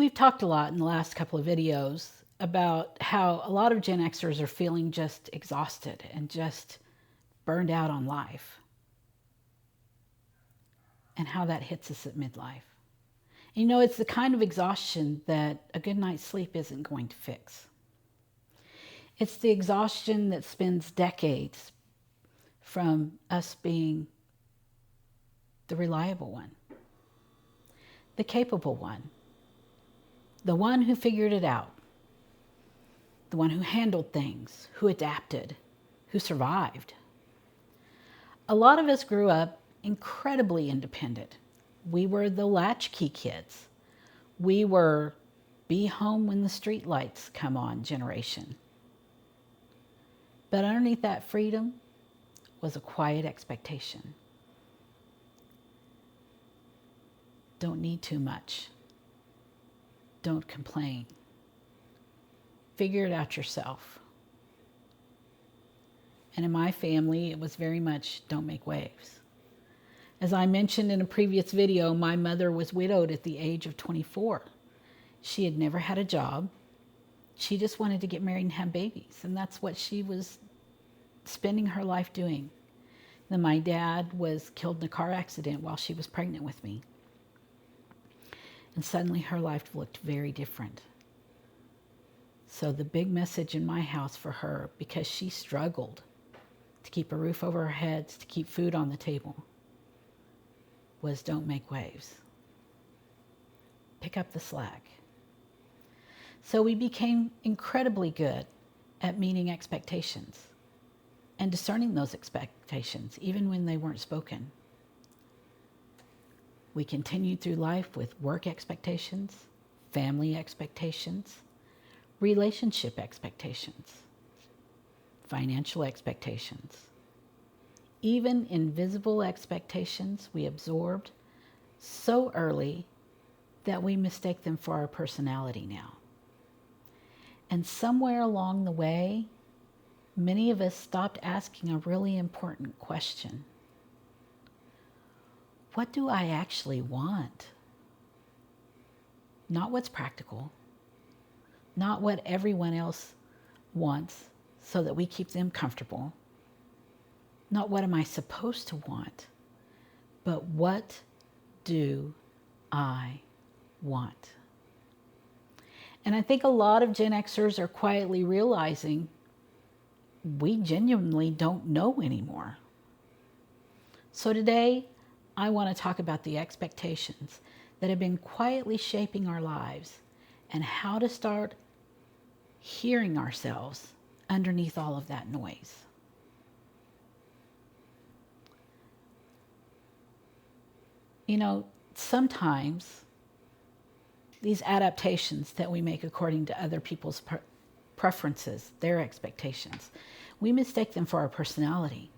We've talked a lot in the last couple of videos about how a lot of Gen Xers are feeling just exhausted and just burned out on life, and how that hits us at midlife. You know, it's the kind of exhaustion that a good night's sleep isn't going to fix. It's the exhaustion that spends decades from us being the reliable one, the capable one, the one who figured it out, the one who handled things, who adapted, who survived. A lot of us grew up incredibly independent. We were the latchkey kids. We were be home when the street lights come on generation. But underneath that freedom was a quiet expectation. Don't need too much. Don't complain. Figure it out yourself. And in my family, it was very much don't make waves. As I mentioned in a previous video, my mother was widowed at the age of 24. She had never had a job. She just wanted to get married and have babies, and that's what she was spending her life doing. Then my dad was killed in a car accident while she was pregnant with me. And suddenly her life looked very different. So the big message in my house for her, because she struggled to keep a roof over her heads, to keep food on the table, was don't make waves. Pick up the slack. So we became incredibly good at meeting expectations and discerning those expectations, even when they weren't spoken. We continued through life with work expectations, family expectations, relationship expectations, financial expectations, even invisible expectations we absorbed so early that we mistake them for our personality now. And somewhere along the way, many of us stopped asking a really important question. What do I actually want? Not what's practical, not what everyone else wants so that we keep them comfortable, not what am I supposed to want, but what do I want? And I think a lot of Gen Xers are quietly realizing we genuinely don't know anymore. So today, I want to talk about the expectations that have been quietly shaping our lives and how to start hearing ourselves underneath all of that noise. You know, sometimes these adaptations that we make according to other people's preferences, their expectations, we mistake them for our personality.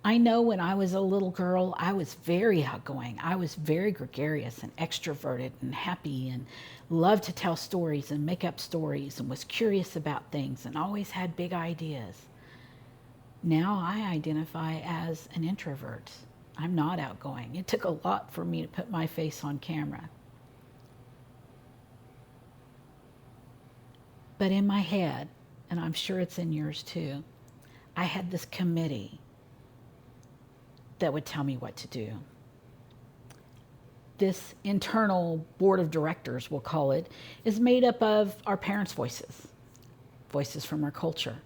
I know when I was a little girl, I was very outgoing. I was very gregarious and extroverted and happy and loved to tell stories and make up stories and was curious about things and always had big ideas. Now I identify as an introvert. I'm not outgoing. It took a lot for me to put my face on camera. But in my head, and I'm sure it's in yours too, I had this committee that would tell me what to do. This internal board of directors, we'll call it, is made up of our parents' voices, voices from our culture,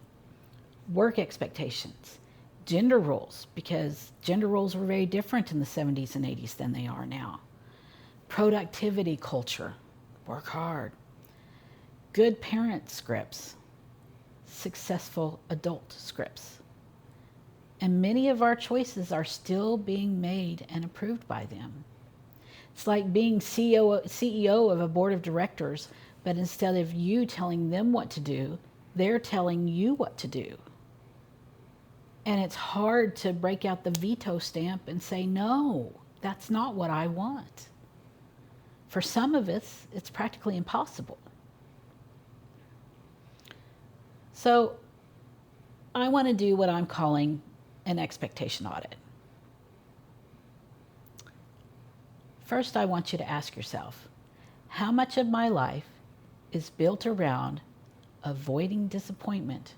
work expectations, gender roles, because gender roles were very different in the 70s and 80s than they are now, productivity culture, work hard, good parent scripts, successful adult scripts. And many of our choices are still being made and approved by them. It's like being CEO of a board of directors, but instead of you telling them what to do, they're telling you what to do. And it's hard to break out the veto stamp and say, no, that's not what I want. For some of us, it's practically impossible. So I want to do what I'm calling an expectation audit. First, I want you to ask yourself, How much of my life is built around avoiding disappointment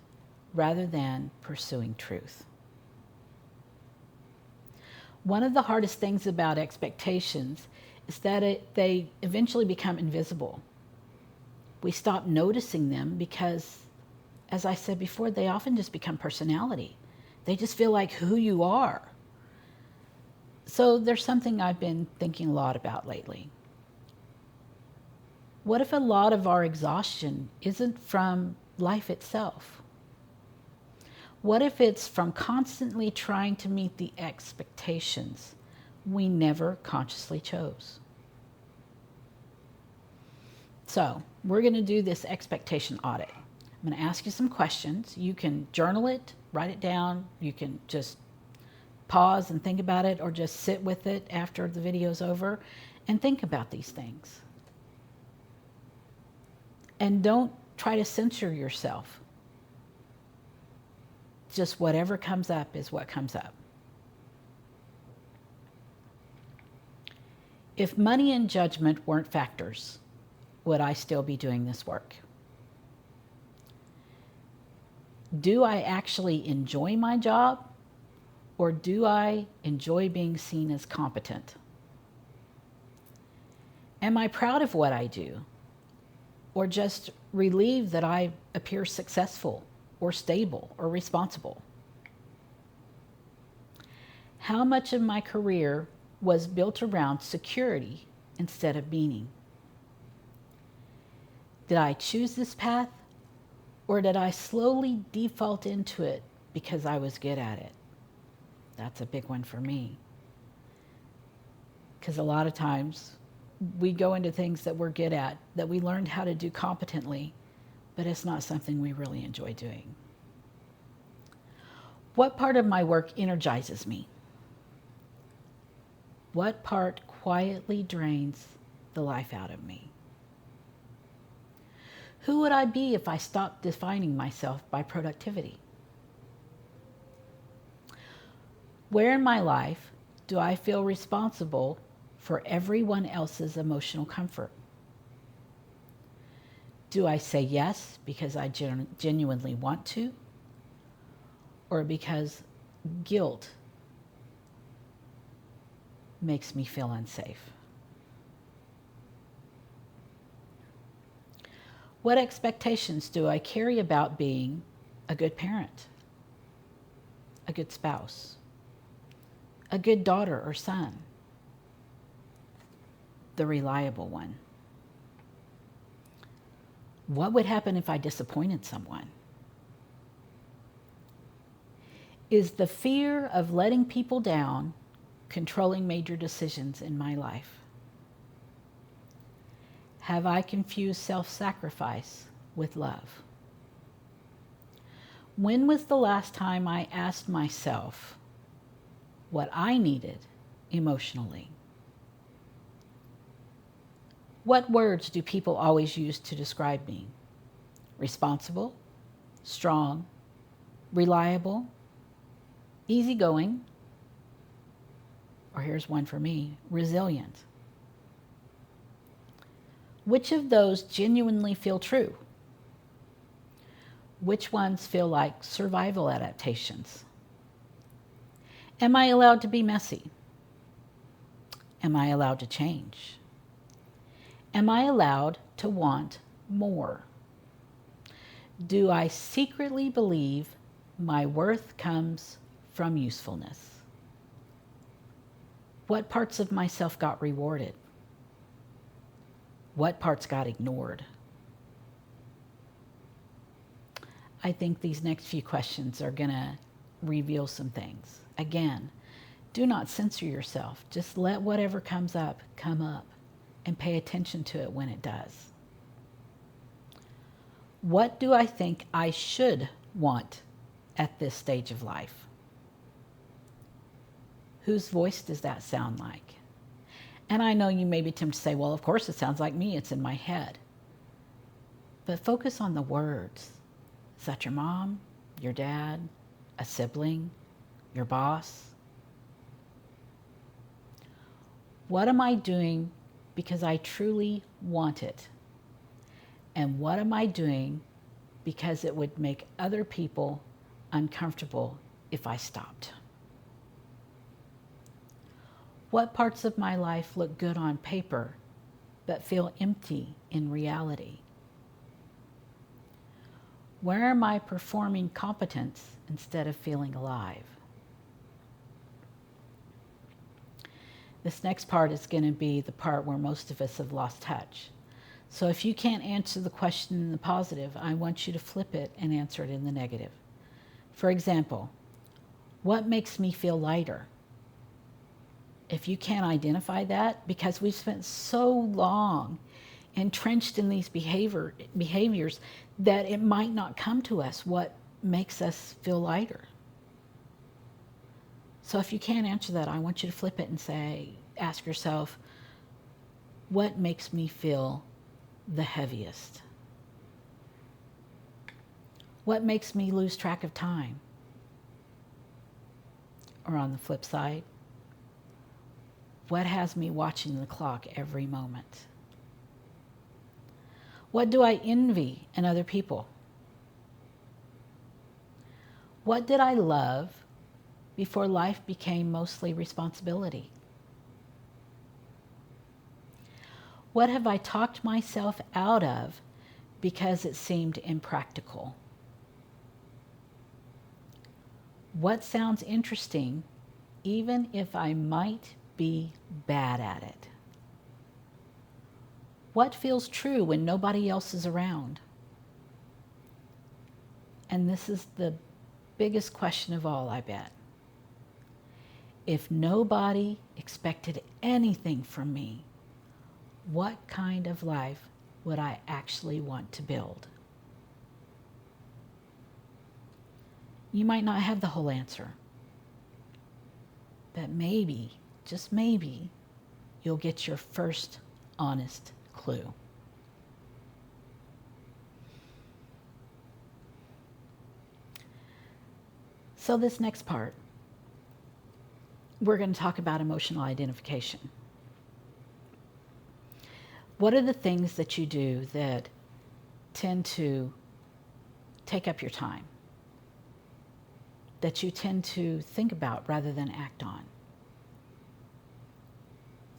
rather than pursuing truth? One of the hardest things about expectations is that they eventually become invisible. We stop noticing them because, as I said before, they often just become personality. They just feel like who you are. So there's something I've been thinking a lot about lately. What if a lot of our exhaustion isn't from life itself? What if it's from constantly trying to meet the expectations we never consciously chose? So we're going to do this expectation audit. I'm going to ask you some questions. You can journal it, write it down. You can just pause and think about it, or just sit with it after the video's over and think about these things. And don't try to censor yourself. Just whatever comes up is what comes up. If money and judgment weren't factors, would I still be doing this work? Do I actually enjoy my job, or do I enjoy being seen as competent? Am I proud of what I do, or just relieved that I appear successful or stable or responsible? How much of my career was built around security instead of meaning? Did I choose this path, or did I slowly default into it because I was good at it? That's a big one for me. Because a lot of times we go into things that we're good at, that we learned how to do competently, but it's not something we really enjoy doing. What part of my work energizes me? What part quietly drains the life out of me? Who would I be if I stopped defining myself by productivity? Where in my life do I feel responsible for everyone else's emotional comfort? Do I say yes because I genuinely want to, or because guilt makes me feel unsafe? What expectations do I carry about being a good parent, a good spouse, a good daughter or son, the reliable one? What would happen if I disappointed someone? Is the fear of letting people down controlling major decisions in my life? Have I confused self-sacrifice with love? When was the last time I asked myself what I needed emotionally? What words do people always use to describe me? Responsible, strong, reliable, easygoing, or here's one for me, resilient. Which of those genuinely feel true? Which ones feel like survival adaptations? Am I allowed to be messy? Am I allowed to change? Am I allowed to want more? Do I secretly believe my worth comes from usefulness? What parts of myself got rewarded? What parts got ignored? I think these next few questions are going to reveal some things. Again, do not censor yourself. Just let whatever comes up come up, and pay attention to it when it does. What do I think I should want at this stage of life? Whose voice does that sound like? And I know you may be tempted to say, well, of course it sounds like me, it's in my head. But focus on the words. Is that your mom, your dad, a sibling, your boss? What am I doing because I truly want it? And what am I doing because it would make other people uncomfortable if I stopped? What parts of my life look good on paper but feel empty in reality? Where am I performing competence instead of feeling alive? This next part is going to be the part where most of us have lost touch. So if you can't answer the question in the positive, I want you to flip it and answer it in the negative. For example, what makes me feel lighter? If you can't identify that, because we've spent so long entrenched in these behaviors that it might not come to us what makes us feel lighter. So if you can't answer that, I want you to flip it and ask yourself, what makes me feel the heaviest? What makes me lose track of time? Or on the flip side, what has me watching the clock every moment? What do I envy in other people? What did I love before life became mostly responsibility? What have I talked myself out of because it seemed impractical? What sounds interesting even if I might be bad at it? What feels true when nobody else is around? And this is the biggest question of all, I bet. If nobody expected anything from me, what kind of life would I actually want to build? You might not have the whole answer, but maybe, just maybe, you'll get your first honest clue. So this next part, we're going to talk about emotional identification. What are the things that you do that tend to take up your time, that you tend to think about rather than act on?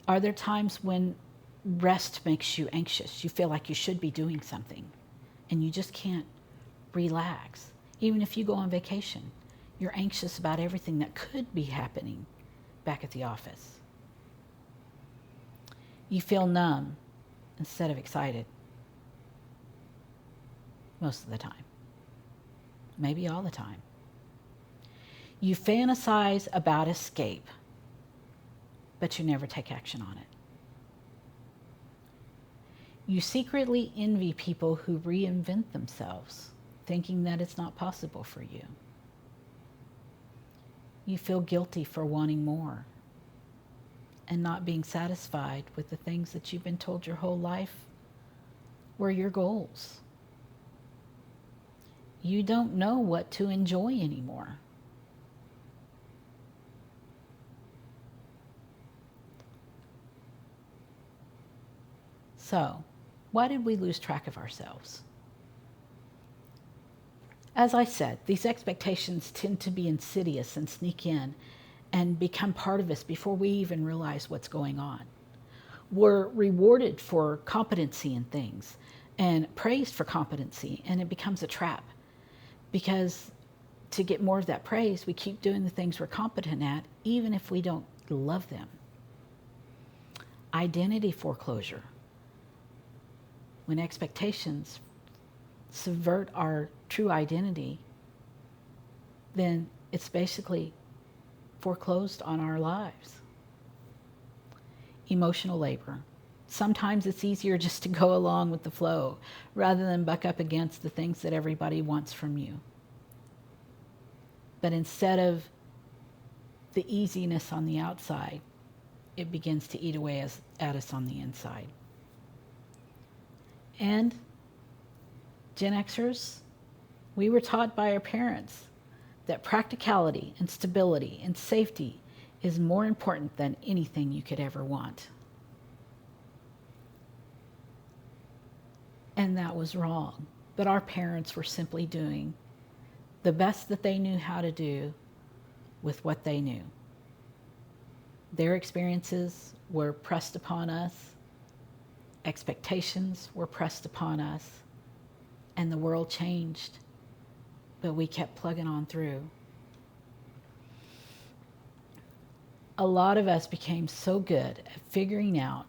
Are there times when rest makes you anxious? You feel like you should be doing something and you just can't relax. Even if you go on vacation, you're anxious about everything that could be happening back at the office. You feel numb instead of excited most of the time, maybe all the time. You fantasize about escape, but you never take action on it. You secretly envy people who reinvent themselves, thinking that it's not possible for you. You feel guilty for wanting more and not being satisfied with the things that you've been told your whole life were your goals. You don't know what to enjoy anymore. So, why did we lose track of ourselves? As I said, these expectations tend to be insidious and sneak in and become part of us before we even realize what's going on. We're rewarded for competency in things and praised for competency, and it becomes a trap because to get more of that praise, we keep doing the things we're competent at, even if we don't love them. Identity foreclosure. When expectations subvert our true identity, then it's basically foreclosed on our lives. Emotional labor. Sometimes it's easier just to go along with the flow rather than buck up against the things that everybody wants from you. But instead of the easiness on the outside, it begins to eat away at us on the inside. And Gen Xers, we were taught by our parents that practicality and stability and safety is more important than anything you could ever want. And that was wrong. But our parents were simply doing the best that they knew how to do with what they knew. Their experiences were pressed upon us, expectations were pressed upon us, and the world changed, but we kept plugging on through. A lot of us became so good at figuring out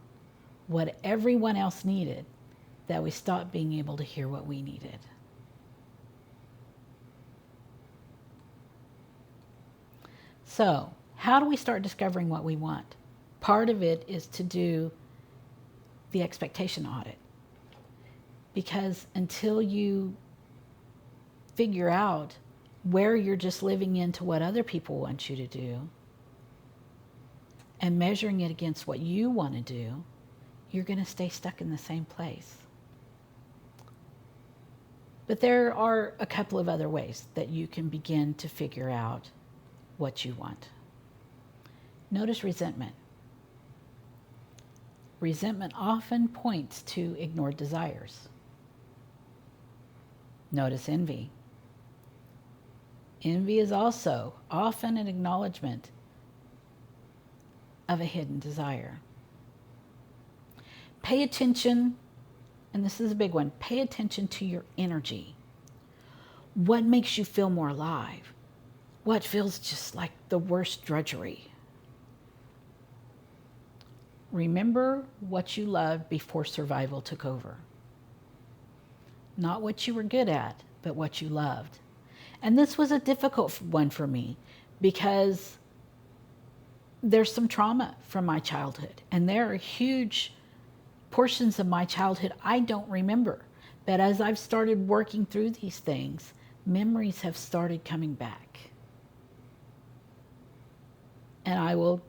what everyone else needed that we stopped being able to hear what we needed. So, how do we start discovering what we want? Part of it is to do the expectation audit. Because until you figure out where you're just living into what other people want you to do and measuring it against what you want to do, you're going to stay stuck in the same place. But there are a couple of other ways that you can begin to figure out what you want. Notice resentment. Resentment often points to ignored desires. Notice envy. Envy is also often an acknowledgement of a hidden desire. Pay attention, and this is a big one, pay attention to your energy. What makes you feel more alive? What feels just like the worst drudgery? Remember what you loved before survival took over. Not what you were good at, but what you loved. And this was a difficult one for me because there's some trauma from my childhood, and there are huge portions of my childhood I don't remember. But as I've started working through these things, memories have started coming back. And I will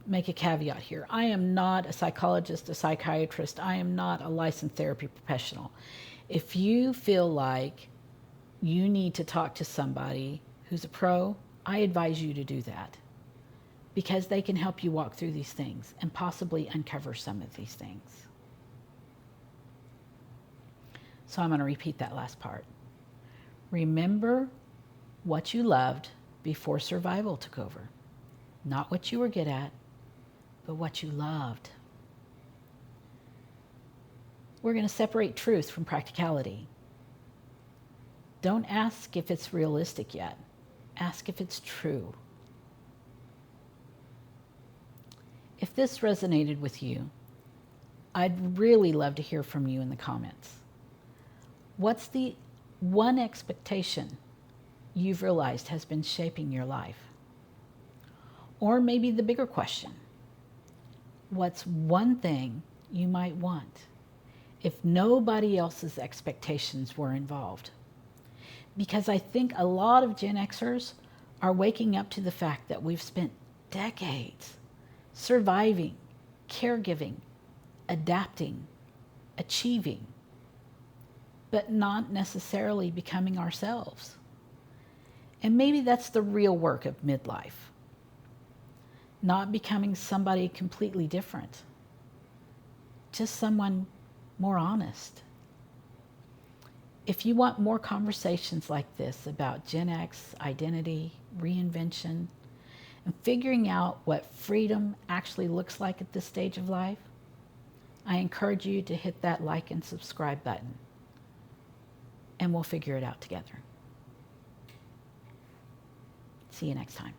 make a caveat here. I am not a psychologist, a psychiatrist. I am not a licensed therapy professional. If you feel like you need to talk to somebody who's a pro, I advise you to do that, because they can help you walk through these things and possibly uncover some of these things. So I'm going to repeat that last part. Remember what you loved before survival took over. Not what you were good at, but what you loved. We're going to separate truth from practicality. Don't ask if it's realistic yet. Ask if it's true. If this resonated with you, I'd really love to hear from you in the comments. What's the one expectation you've realized has been shaping your life? Or maybe the bigger question, what's one thing you might want if nobody else's expectations were involved? Because I think a lot of Gen Xers are waking up to the fact that we've spent decades surviving, caregiving, adapting, achieving, but not necessarily becoming ourselves. And maybe that's the real work of midlife. Not becoming somebody completely different, just someone more honest. If you want more conversations like this about Gen X, identity, reinvention, and figuring out what freedom actually looks like at this stage of life, I encourage you to hit that like and subscribe button, and we'll figure it out together. See you next time.